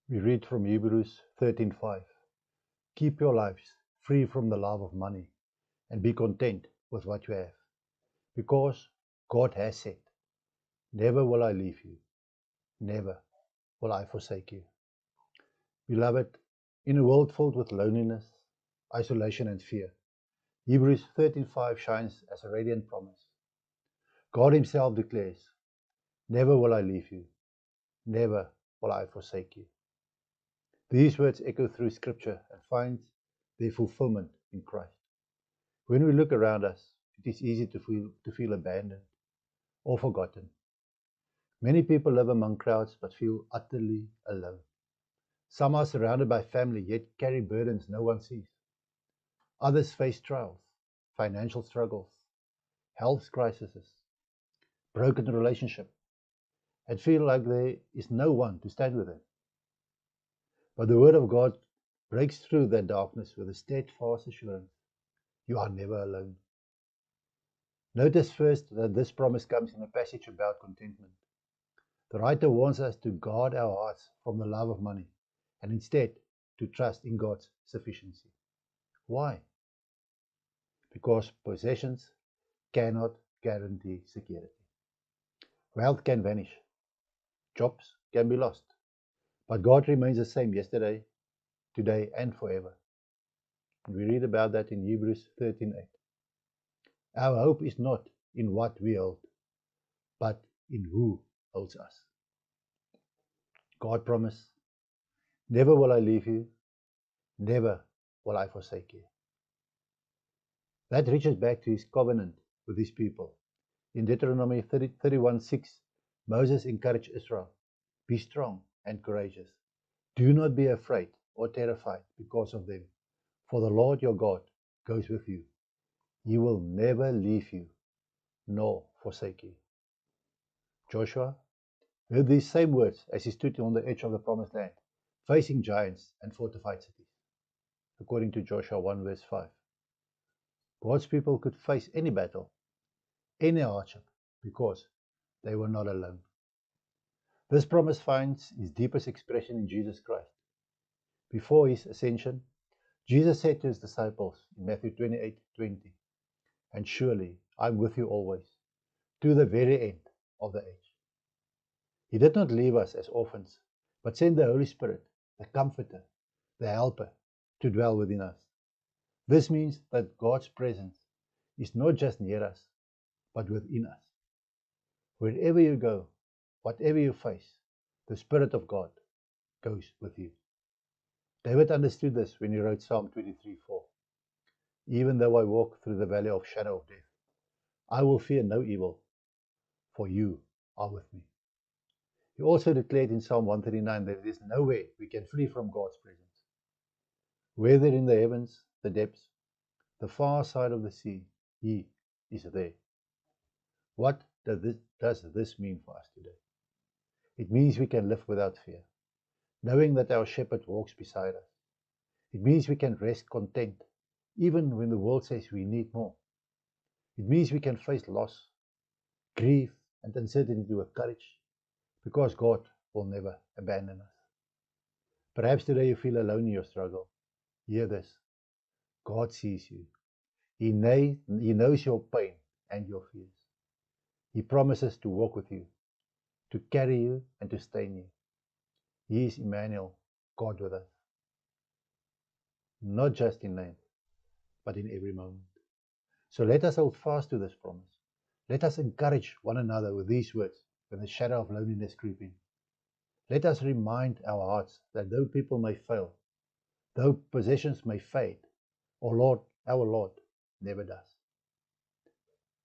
We read from Hebrews 13:5. Keep your lives free from the love of money and be content with what you have. Because God has said, never will I leave you, never will I forsake you. Beloved, in a world filled with loneliness, isolation, and fear, Hebrews 13:5 shines as a radiant promise. God Himself declares, never will I leave you, never will I forsake you. These words echo through Scripture and find their fulfillment in Christ. When we look around us, it is easy to feel abandoned or forgotten. Many people live among crowds but feel utterly alone. Some are surrounded by family yet carry burdens no one sees. Others face trials, financial struggles, health crises, broken relationship, and feel like there is no one to stand with them. But the Word of God breaks through that darkness with a steadfast assurance, you are never alone. Notice first that this promise comes in a passage about contentment. The writer warns us to guard our hearts from the love of money and instead to trust in God's sufficiency. Why? Because possessions cannot guarantee security. Wealth can vanish, jobs can be lost, but God remains the same yesterday, today, and forever. And we read about that in Hebrews 13:8. Our hope is not in what we hold, but in who holds us. God promised, never will I leave you, never will I forsake you. That reaches back to His covenant with His people. In Deuteronomy 31:6, Moses encouraged Israel, be strong and courageous. Do not be afraid or terrified because of them, for the Lord your God goes with you. He will never leave you nor forsake you. Joshua heard these same words as he stood on the edge of the promised land, facing giants and fortified cities. According to Joshua 1 verse 5. God's people could face any battle, any hardship, because they were not alone. This promise finds its deepest expression in Jesus Christ. Before His ascension, Jesus said to His disciples in Matthew 28:20, and surely I'm with you always, to the very end of the age. He did not leave us as orphans, but sent the Holy Spirit, the Comforter, the Helper, to dwell within us. This means that God's presence is not just near us, but within us. Wherever you go, whatever you face, the Spirit of God goes with you. David understood this when he wrote Psalm 23:4. Even though I walk through the valley of shadow of death, I will fear no evil, for you are with me. He also declared in Psalm 139 that there is no way we can flee from God's presence. Whether in the heavens, the depths, the far side of the sea, He is there. What does this mean for us today? It means we can live without fear, knowing that our shepherd walks beside us. It means we can rest content, even when the world says we need more. It means we can face loss, grief, and uncertainty with courage, because God will never abandon us. Perhaps today you feel alone in your struggle. Hear this. God sees you. He knows your pain and your fears. He promises to walk with you, to carry you, and to sustain you. He is Emmanuel, God with us. Not just in name, but in every moment. So let us hold fast to this promise. Let us encourage one another with these words when the shadow of loneliness creeps in. Let us remind our hearts that though people may fail, though possessions may fade, our Lord never does.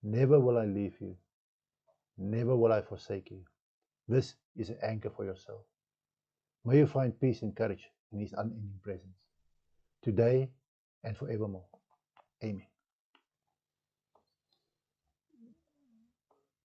Never will I leave you. Never will I forsake you. This is an anchor for your soul. May you find peace and courage in His unending presence, today and forevermore. Amen.